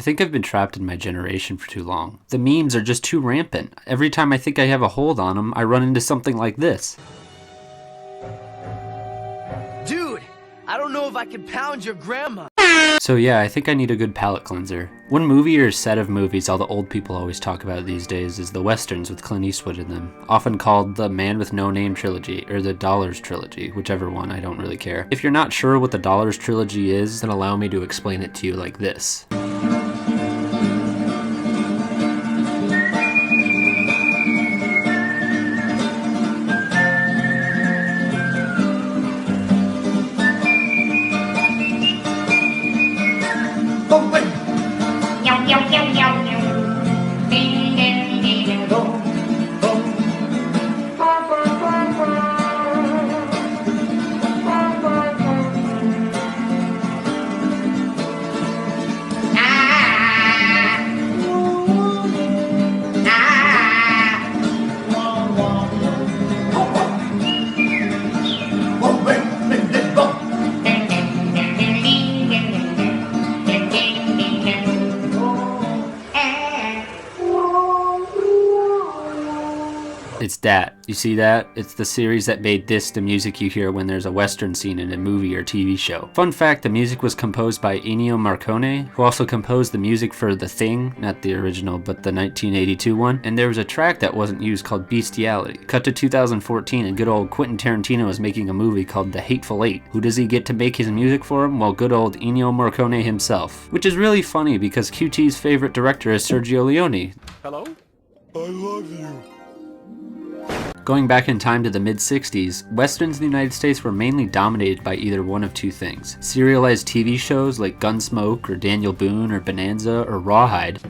think I've been trapped in my generation for too long. The memes are just too rampant. Every time I think I have a hold on them, I run into something like this. Dude, I don't know if I can pound your grandma. So yeah, I think I need a good palate cleanser. One movie or set of movies all the old people always talk about these days is the westerns with Clint Eastwood in them, often called the Man with No Name Trilogy, or the Dollars Trilogy, whichever one, I don't really care. If you're not sure what the Dollars Trilogy is, then allow me to explain it to you like this. It's that. You see that? It's the series that made this the music you hear when there's a western scene in a movie or TV show. Fun fact, the music was composed by Ennio Morricone, who also composed the music for The Thing, not the original, but the 1982 one. And there was a track that wasn't used called Bestiality. Cut to 2014 and good old Quentin Tarantino is making a movie called The Hateful Eight. Who does he get to make his music for him? Well, good old Ennio Morricone himself. Which is really funny because QT's favorite director is Sergio Leone. Hello? I love you. Going back in time to the mid-60s, westerns in the United States were mainly dominated by either one of two things. Serialized TV shows like Gunsmoke or Daniel Boone or Bonanza or Rawhide.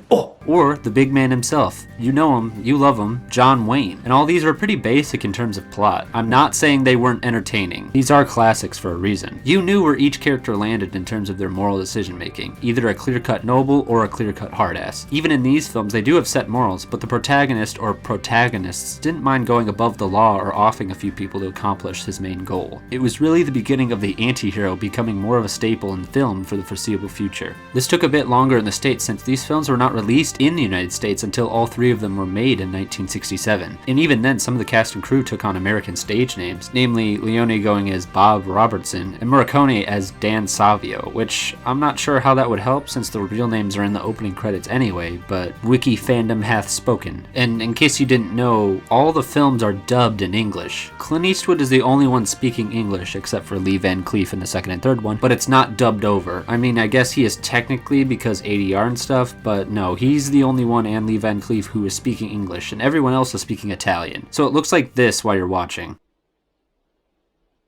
Or the big man himself. You know him, you love him, John Wayne. And all these were pretty basic in terms of plot. I'm not saying they weren't entertaining. These are classics for a reason. You knew where each character landed in terms of their moral decision making, either a clear-cut noble or a clear-cut hard-ass. Even in these films, they do have set morals, but the protagonist or protagonists didn't mind going above the law or offing a few people to accomplish his main goal. It was really the beginning of the anti-hero becoming more of a staple in film for the foreseeable future. This took a bit longer in the States since these films were not released in the United States until all three of them were made in 1967. And even then, some of the cast and crew took on American stage names, namely Leone going as Bob Robertson and Morricone as Dan Savio, which I'm not sure how that would help since the real names are in the opening credits anyway, but wiki fandom hath spoken. And in case you didn't know, all the films are dubbed in English. Clint Eastwood is the only one speaking English except for Lee Van Cleef in the second and third one, but it's not dubbed over. I mean, I guess he is technically because ADR and stuff, but no, he's the only one and Lee Van Cleef who is speaking English, and everyone else is speaking Italian. So it looks like this while you're watching.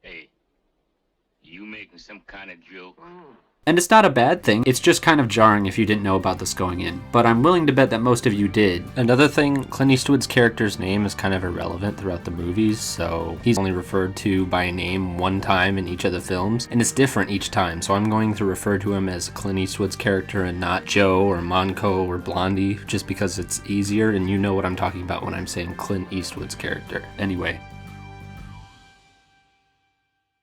Hey, you making some kind of joke? And it's not a bad thing, it's just kind of jarring if you didn't know about this going in, but I'm willing to bet that most of you did. Another thing, Clint Eastwood's character's name is kind of irrelevant throughout the movies, so he's only referred to by name one time in each of the films, and it's different each time, so I'm going to refer to him as Clint Eastwood's character and not Joe or Monco or Blondie, just because it's easier, and you know what I'm talking about when I'm saying Clint Eastwood's character. Anyway.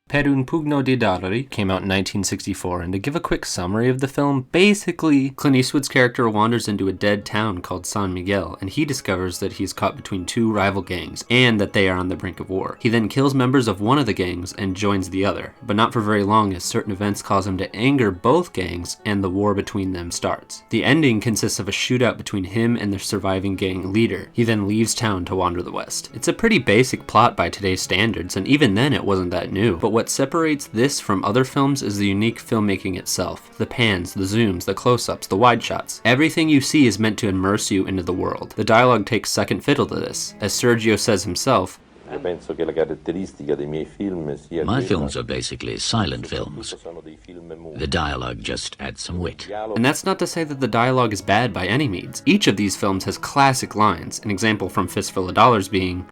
Per un pugno di dollari came out in 1964, and to give a quick summary of the film, basically, Clint Eastwood's character wanders into a dead town called San Miguel, and he discovers that he's caught between two rival gangs, and that they are on the brink of war. He then kills members of one of the gangs and joins the other, but not for very long as certain events cause him to anger both gangs, and the war between them starts. The ending consists of a shootout between him and the surviving gang leader. He then leaves town to wander the west. It's a pretty basic plot by today's standards, and even then it wasn't that new, but what separates this from other films is the unique filmmaking itself. The pans, the zooms, the close-ups, the wide shots. Everything you see is meant to immerse you into the world. The dialogue takes second fiddle to this. As Sergio says himself, My films are basically silent films. The dialogue just adds some wit. and that's not to say that the dialogue is bad by any means. Each of these films has classic lines, an example from Fistful of Dollars being,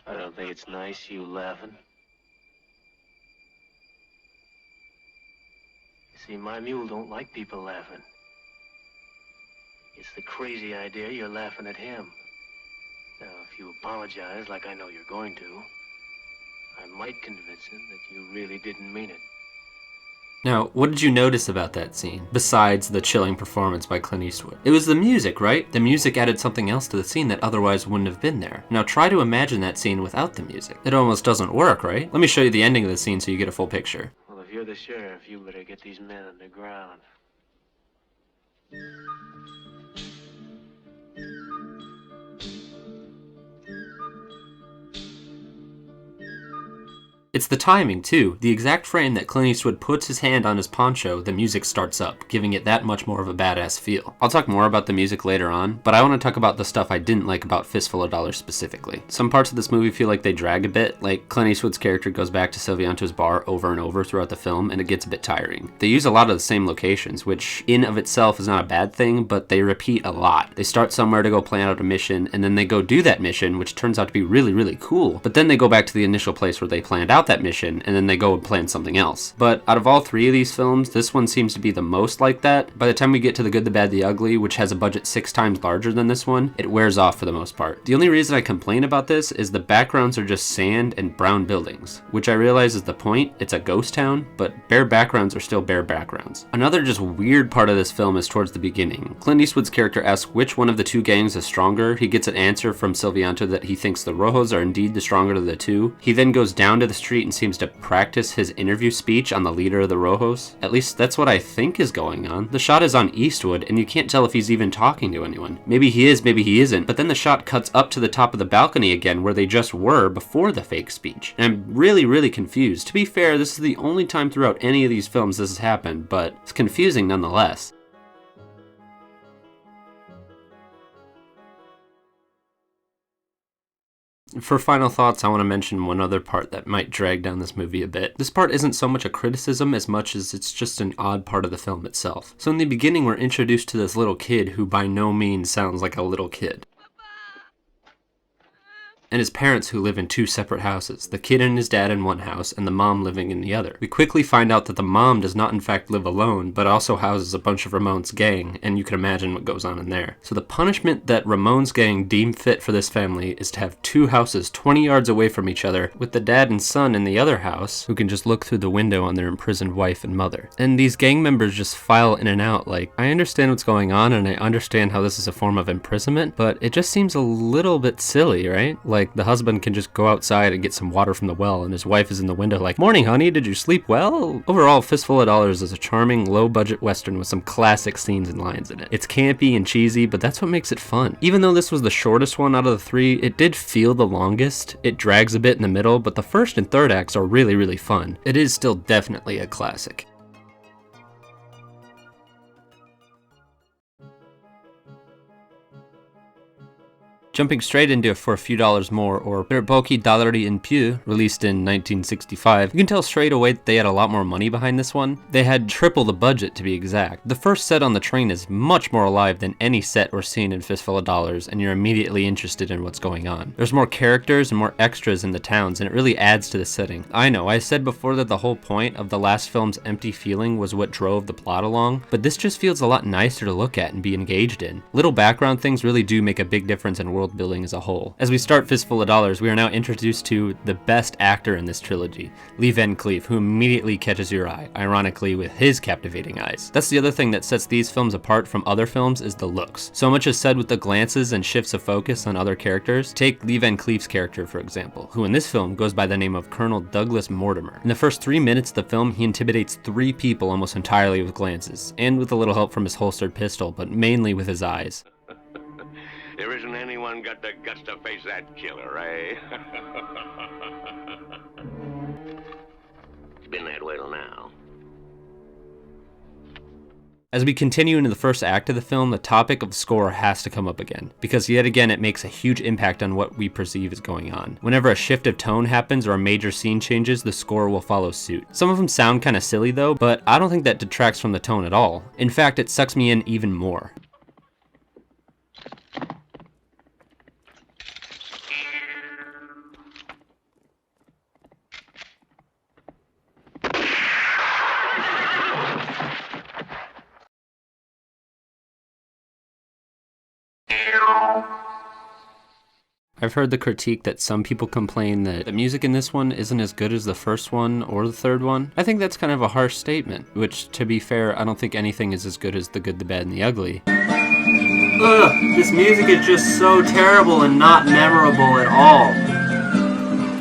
I don't think it's nice you laughing. You see, my mule don't like people laughing. It's the crazy idea you're laughing at him. Now, if you apologize like I know you're going to, I might convince him that you really didn't mean it. Now, what did you notice about that scene, besides the chilling performance by Clint Eastwood? It was the music, right? The music added something else to the scene that otherwise wouldn't have been there. Now try to imagine that scene without the music. It almost doesn't work, right? Let me show you the ending of the scene so you get a full picture. Well, if you're the sheriff, you better get these men underground. It's the timing, too. The exact frame that Clint Eastwood puts his hand on his poncho, the music starts up, giving it that much more of a badass feel. I'll talk more about the music later on, but I want to talk about the stuff I didn't like about Fistful of Dollars specifically. Some parts of this movie feel like they drag a bit, like Clint Eastwood's character goes back to Silvianto's bar over and over throughout the film, and it gets a bit tiring. They use a lot of the same locations, which in of itself is not a bad thing, but they repeat a lot. They start somewhere to go plan out a mission, and then they go do that mission, which turns out to be really, really cool, but then they go back to the initial place where they planned out that mission, and then they go and plan something else. But out of all three of these films, this one seems to be the most like that. By the time we get to The Good, the Bad, the Ugly, which has a budget 6 times larger than this one, it wears off for the most part. The only reason I complain about this is the backgrounds are just sand and brown buildings, which I realize is the point. It's a ghost town, but bare backgrounds are still bare backgrounds. Another just weird part of this film is towards the beginning. Clint Eastwood's character asks which one of the two gangs is stronger. He gets an answer from Silvianto that he thinks the Rojos are indeed the stronger of the two. He then goes down to the street and seems to practice his interview speech on the leader of the Rojos. At least that's what I think is going on. The shot is on Eastwood and you can't tell if he's even talking to anyone. Maybe he is, maybe he isn't, but then the shot cuts up to the top of the balcony again where they just were before the fake speech. And I'm really confused. To be fair, this is the only time throughout any of these films this has happened, but it's confusing nonetheless. For final thoughts, I want to mention one other part that might drag down this movie a bit. This part isn't so much a criticism as much as it's just an odd part of the film itself. So in the beginning, we're introduced to this little kid who by no means sounds like a little kid, and his parents who live in 2 separate houses, the kid and his dad in one house and the mom living in the other. We quickly find out that the mom does not in fact live alone, but also houses a bunch of Ramon's gang, and you can imagine what goes on in there. So the punishment that Ramon's gang deem fit for this family is to have 2 houses 20 yards away from each other, with the dad and son in the other house who can just look through the window on their imprisoned wife and mother. And these gang members just file in and out. Like, I understand what's going on and I understand how this is a form of imprisonment, but it just seems a little bit silly, right? Like, the husband can just go outside and get some water from the well, and his wife is in the window like, "Morning, honey, did you sleep well?" Overall, Fistful of Dollars is a charming, low-budget western with some classic scenes and lines in it. It's campy and cheesy, but that's what makes it fun. Even though this was the shortest one out of the 3, it did feel the longest. It drags a bit in the middle, but the first and third acts are really fun. It is still definitely a classic. Jumping straight into For a Few Dollars More, or Per Pochi Dollari in Più, released in 1965, you can tell straight away that they had a lot more money behind this one. They had triple the budget, to be exact. The first set on the train is much more alive than any set or scene in Fistful of Dollars, and you're immediately interested in what's going on. There's more characters and more extras in the towns, and it really adds to the setting. I know, I said before that the whole point of the last film's empty feeling was what drove the plot along, but this just feels a lot nicer to look at and be engaged in. Little background things really do make a big difference in world building as a whole. As we start Fistful of Dollars, we are now introduced to the best actor in this trilogy, Lee Van Cleef, who immediately catches your eye, ironically with his captivating eyes. That's the other thing that sets these films apart from other films, is the looks. So much is said with the glances and shifts of focus on other characters. Take Lee Van Cleef's character, for example, who in this film goes by the name of Colonel Douglas Mortimer. In the first 3 minutes of the film, he intimidates 3 people almost entirely with glances, and with a little help from his holstered pistol, but mainly with his eyes. There isn't anyone got the guts to face that killer, eh? It's been that way till now. As we continue into the first act of the film, the topic of score has to come up again, because yet again it makes a huge impact on what we perceive is going on. Whenever a shift of tone happens or a major scene changes, the score will follow suit. Some of them sound kinda silly though, but I don't think that detracts from the tone at all. In fact, it sucks me in even more. I've heard the critique that some people complain that the music in this one isn't as good as the first one or the third one. I think that's kind of a harsh statement, which, to be fair, I don't think anything is as good as The Good, the Bad, and the Ugly. Ugh, this music is just so terrible and not memorable at all.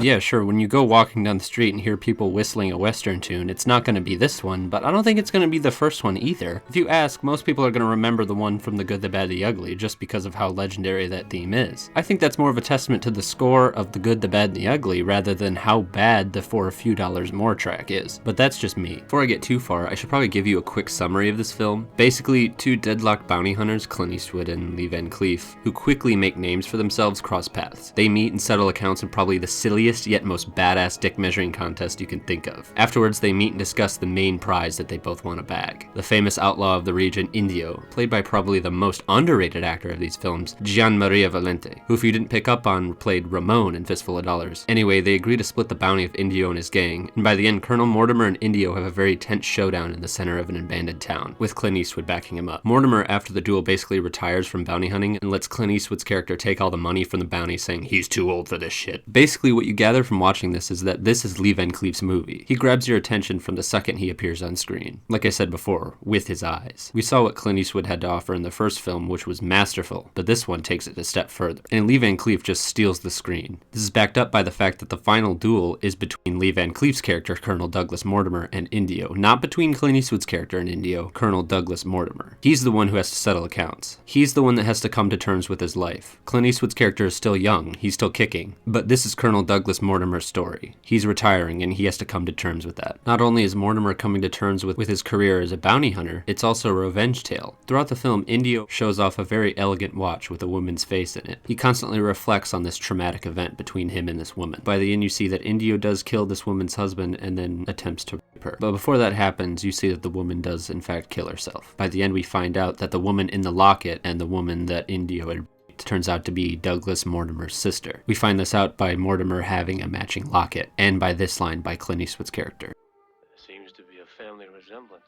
Yeah, sure, when you go walking down the street and hear people whistling a Western tune, it's not going to be this one, but I don't think it's going to be the first one either. If you ask, most people are going to remember the one from The Good, the Bad, the Ugly, just because of how legendary that theme is. I think that's more of a testament to the score of The Good, the Bad, and the Ugly, rather than how bad the For a Few Dollars More track is. But that's just me. Before I get too far, I should probably give you a quick summary of this film. Basically, two deadlocked bounty hunters, Clint Eastwood and Lee Van Cleef, who quickly make names for themselves, cross paths. They meet and settle accounts in probably the silliest yet most badass dick measuring contest you can think of. Afterwards, they meet and discuss the main prize that they both want to bag. The famous outlaw of the region, Indio, played by probably the most underrated actor of these films, Gian Maria Valente, who, if you didn't pick up on, played Ramon in Fistful of Dollars. Anyway, they agree to split the bounty of Indio and his gang, and by the end, Colonel Mortimer and Indio have a very tense showdown in the center of an abandoned town, with Clint Eastwood backing him up. Mortimer, after the duel, basically retires from bounty hunting and lets Clint Eastwood's character take all the money from the bounty, saying he's too old for this shit. Basically, what you gather from watching this is that this is Lee Van Cleef's movie. He grabs your attention from the second he appears on screen. Like I said before, with his eyes. We saw what Clint Eastwood had to offer in the first film, which was masterful, but this one takes it a step further. And Lee Van Cleef just steals the screen. This is backed up by the fact that the final duel is between Lee Van Cleef's character, Colonel Douglas Mortimer, and Indio, not between Clint Eastwood's character and Indio, Colonel Douglas Mortimer. He's the one who has to settle accounts. He's the one that has to come to terms with his life. Clint Eastwood's character is still young, he's still kicking, but this is Colonel Douglas Mortimer's story. He's retiring and he has to come to terms with that. Not only is Mortimer coming to terms with his career as a bounty hunter, it's also a revenge tale. Throughout the film, Indio shows off a very elegant watch with a woman's face in it. He constantly reflects on this traumatic event between him and this woman. By the end, you see that Indio does kill this woman's husband and then attempts to rape her. But before that happens, you see that the woman does in fact kill herself. By the end, we find out that the woman in the locket and the woman that Indio had turns out to be Douglas Mortimer's sister. We find this out by Mortimer having a matching locket, and by this line by Clint Eastwood's character. There seems to be a family resemblance.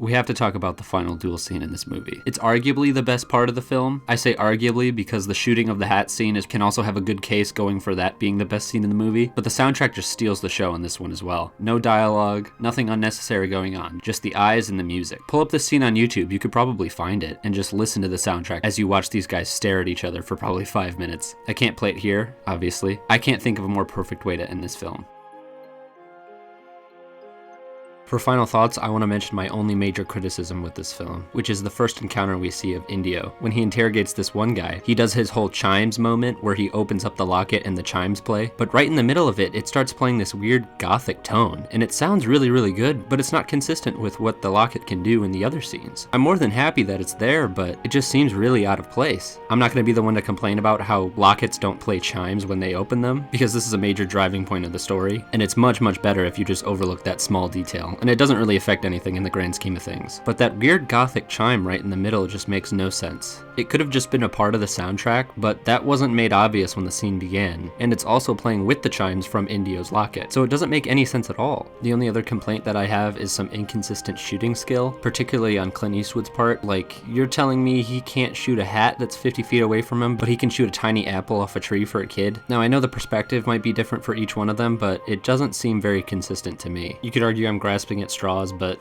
We have to talk about the final duel scene in this movie. It's arguably the best part of the film. I say arguably because the shooting of the hat scene can also have a good case going for that being the best scene in the movie, but the soundtrack just steals the show in this one as well. No dialogue, nothing unnecessary going on, just the eyes and the music. Pull up this scene on YouTube, you could probably find it, and just listen to the soundtrack as you watch these guys stare at each other for probably 5 minutes. I can't play it here, obviously. I can't think of a more perfect way to end this film. For final thoughts, I want to mention my only major criticism with this film, which is the first encounter we see of Indio. When he interrogates this one guy, he does his whole chimes moment where he opens up the locket and the chimes play, but right in the middle of it, it starts playing this weird gothic tone, and it sounds really, really good, but it's not consistent with what the locket can do in the other scenes. I'm more than happy that it's there, but it just seems really out of place. I'm not going to be the one to complain about how lockets don't play chimes when they open them, because this is a major driving point of the story, and it's much, much better if you just overlook that small detail. And it doesn't really affect anything in the grand scheme of things. But that weird gothic chime right in the middle just makes no sense. It could have just been a part of the soundtrack, but that wasn't made obvious when the scene began, and it's also playing with the chimes from Indio's locket, so it doesn't make any sense at all. The only other complaint that I have is some inconsistent shooting skill, particularly on Clint Eastwood's part. Like, you're telling me he can't shoot a hat that's 50 feet away from him, but he can shoot a tiny apple off a tree for a kid? Now, I know the perspective might be different for each one of them, but it doesn't seem very consistent to me. You could argue I'm grasping at straws, but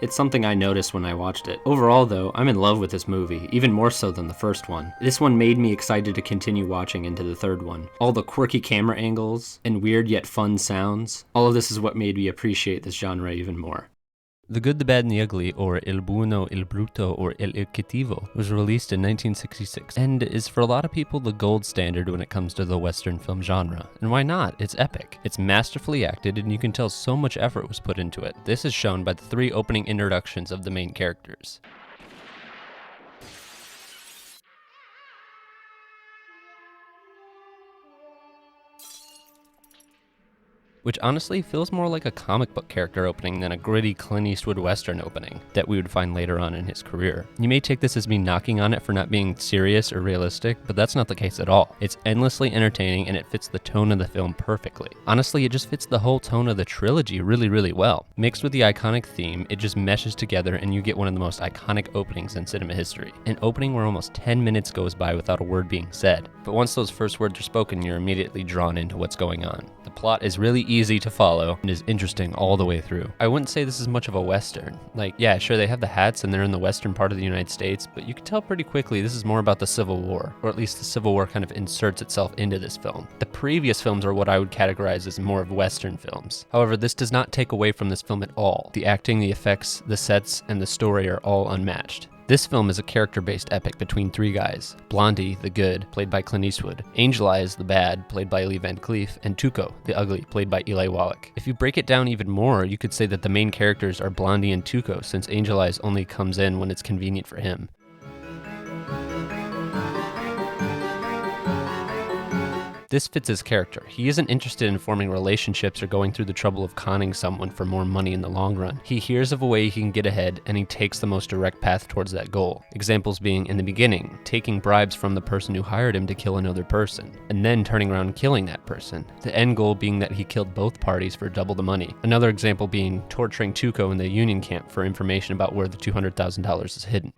it's something I noticed when I watched it. Overall though, I'm in love with this movie, even more so than the first one. This one made me excited to continue watching into the third one. All the quirky camera angles and weird yet fun sounds, all of this is what made me appreciate this genre even more. The Good, the Bad, and the Ugly, or Il Buono, Il Brutto, or Il Cattivo, was released in 1966, and is for a lot of people the gold standard when it comes to the Western film genre. And why not? It's epic. It's masterfully acted, and you can tell so much effort was put into it. This is shown by the 3 opening introductions of the main characters. which honestly feels more like a comic book character opening than a gritty Clint Eastwood Western opening that we would find later on in his career. You may take this as me knocking on it for not being serious or realistic, but that's not the case at all. It's endlessly entertaining and it fits the tone of the film perfectly. Honestly, it just fits the whole tone of the trilogy really well. Mixed with the iconic theme, it just meshes together and you get one of the most iconic openings in cinema history. An opening where almost 10 minutes goes by without a word being said. But once those first words are spoken, you're immediately drawn into what's going on. The plot is really easy to follow and is interesting all the way through. I wouldn't say this is much of a Western. Like, yeah, sure, they have the hats and they're in the western part of the United States, but you can tell pretty quickly this is more about the Civil War, or at least the Civil War kind of inserts itself into this film. The previous films are what I would categorize as more of Western films. However, this does not take away from this film at all. The acting, the effects, the sets, and the story are all unmatched. This film is a character-based epic between three guys. Blondie, the good, played by Clint Eastwood. Angel Eyes, the bad, played by Lee Van Cleef. And Tuco, the ugly, played by Eli Wallach. If you break it down even more, you could say that the main characters are Blondie and Tuco, since Angel Eyes only comes in when it's convenient for him. This fits his character. He isn't interested in forming relationships or going through the trouble of conning someone for more money in the long run. He hears of a way he can get ahead and he takes the most direct path towards that goal. Examples being, in the beginning, taking bribes from the person who hired him to kill another person, and then turning around and killing that person. The end goal being that he killed both parties for double the money. Another example being torturing Tuco in the Union camp for information about where the $200,000 is hidden.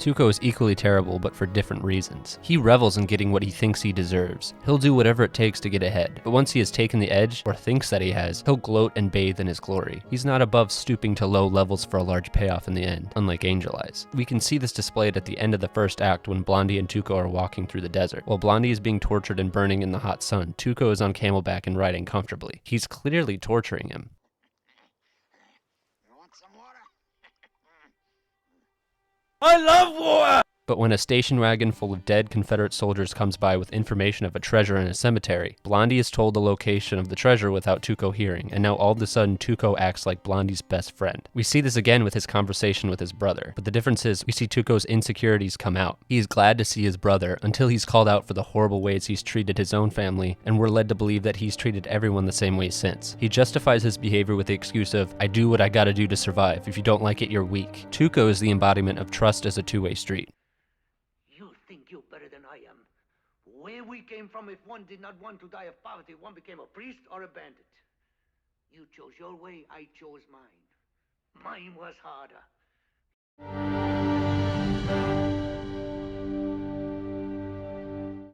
Tuco is equally terrible, but for different reasons. He revels in getting what he thinks he deserves. He'll do whatever it takes to get ahead, but once he has taken the edge, or thinks that he has, he'll gloat and bathe in his glory. He's not above stooping to low levels for a large payoff in the end, unlike Angel Eyes. We can see this displayed at the end of the first act when Blondie and Tuco are walking through the desert. While Blondie is being tortured and burning in the hot sun, Tuco is on camelback and riding comfortably. He's clearly torturing him. I love war! But when a station wagon full of dead Confederate soldiers comes by with information of a treasure in a cemetery, Blondie is told the location of the treasure without Tuco hearing, and now all of a sudden Tuco acts like Blondie's best friend. We see this again with his conversation with his brother, but the difference is we see Tuco's insecurities come out. He is glad to see his brother until he's called out for the horrible ways he's treated his own family, and we're led to believe that he's treated everyone the same way since. He justifies his behavior with the excuse of, I do what I gotta do to survive. If you don't like it, you're weak. Tuco is the embodiment of trust as a two-way street. You're better than I am. Where we came from, if one did not want to die of poverty, one became a priest or a bandit. You chose your way, I chose mine. Mine was harder.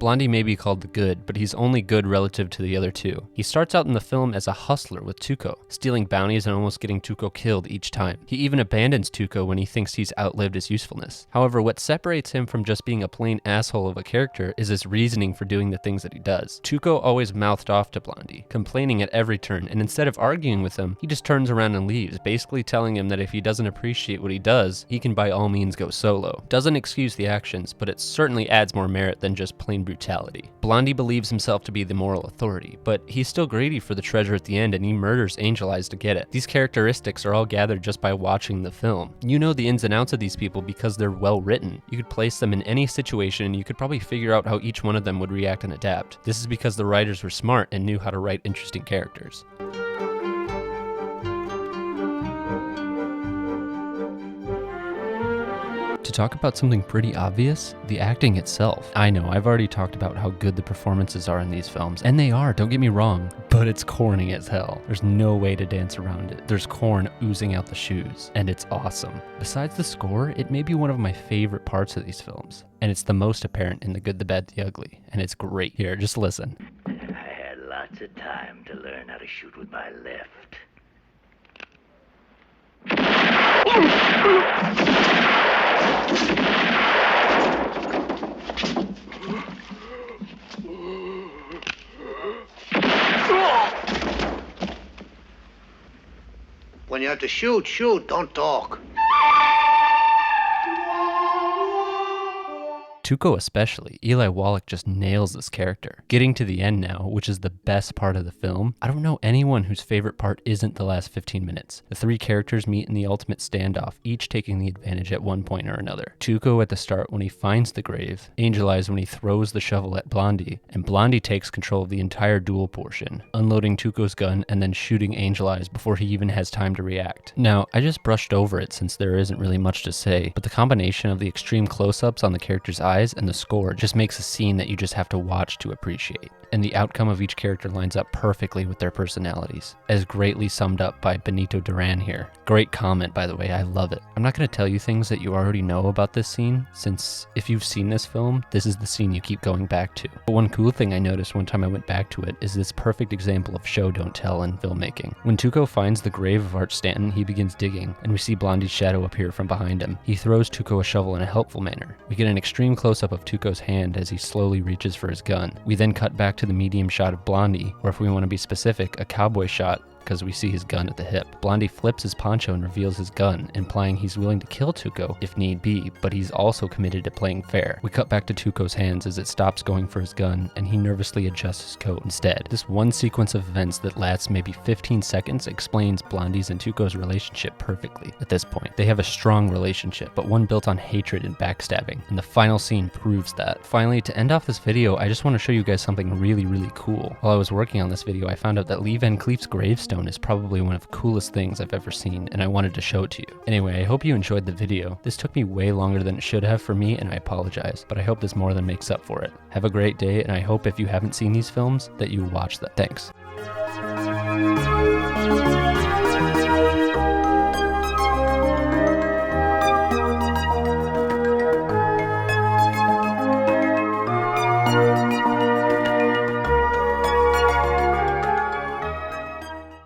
Blondie may be called the good, but he's only good relative to the other two. He starts out in the film as a hustler with Tuco, stealing bounties and almost getting Tuco killed each time. He even abandons Tuco when he thinks he's outlived his usefulness. However, what separates him from just being a plain asshole of a character is his reasoning for doing the things that he does. Tuco always mouthed off to Blondie, complaining at every turn, and instead of arguing with him, he just turns around and leaves, basically telling him that if he doesn't appreciate what he does, he can by all means go solo. Doesn't excuse the actions, but it certainly adds more merit than just plain brutality. Blondie believes himself to be the moral authority, but he's still greedy for the treasure at the end and he murders Angel Eyes to get it. These characteristics are all gathered just by watching the film. You know the ins and outs of these people because they're well written. You could place them in any situation and you could probably figure out how each one of them would react and adapt. This is because the writers were smart and knew how to write interesting characters. To talk about something pretty obvious, the acting itself. I know, I've already talked about how good the performances are in these films, and they are, don't get me wrong, but it's corny as hell. There's no way to dance around it. There's corn oozing out the shoes, and it's awesome. Besides the score, it may be one of my favorite parts of these films, and it's the most apparent in The Good, the Bad, the Ugly, and it's great. Here, just listen. I had lots of time to learn how to shoot with my left. When you have to shoot, shoot, don't talk. Tuco especially. Eli Wallach just nails this character. Getting to the end now, which is the best part of the film, I don't know anyone whose favorite part isn't the last 15 minutes. The three characters meet in the ultimate standoff, each taking the advantage at one point or another. Tuco at the start when he finds the grave, Angel Eyes when he throws the shovel at Blondie, and Blondie takes control of the entire duel portion, unloading Tuco's gun and then shooting Angel Eyes before he even has time to react. Now, I just brushed over it since there isn't really much to say, but the combination of the extreme close-ups on the character's eyes and the score just makes a scene that you just have to watch to appreciate. And the outcome of each character lines up perfectly with their personalities, as greatly summed up by Benito Duran here. Great comment, by the way, I love it. I'm not going to tell you things that you already know about this scene, since if you've seen this film, this is the scene you keep going back to. But one cool thing I noticed one time I went back to it is this perfect example of show don't tell in filmmaking. When Tuco finds the grave of Art Stanton, he begins digging, and we see Blondie's shadow appear from behind him. He throws Tuco a shovel in a helpful manner. We get an extreme close-up of Tuco's hand as he slowly reaches for his gun. We then cut back to the medium shot of Blondie, or if we want to be specific, a cowboy shot, because we see his gun at the hip. Blondie flips his poncho and reveals his gun, implying he's willing to kill Tuco if need be, but he's also committed to playing fair. We cut back to Tuco's hands as it stops going for his gun, and he nervously adjusts his coat instead. This one sequence of events that lasts maybe 15 seconds explains Blondie's and Tuco's relationship perfectly at this point. They have a strong relationship, but one built on hatred and backstabbing, and the final scene proves that. Finally, to end off this video, I just want to show you guys something really, really cool. While I was working on this video, I found out that Lee Van Cleef's gravestone is probably one of the coolest things I've ever seen, and I wanted to show it to you. Anyway, I hope you enjoyed the video. This took me way longer than it should have for me, and I apologize, but I hope this more than makes up for it. Have a great day, and I hope if you haven't seen these films, that you watch them. Thanks.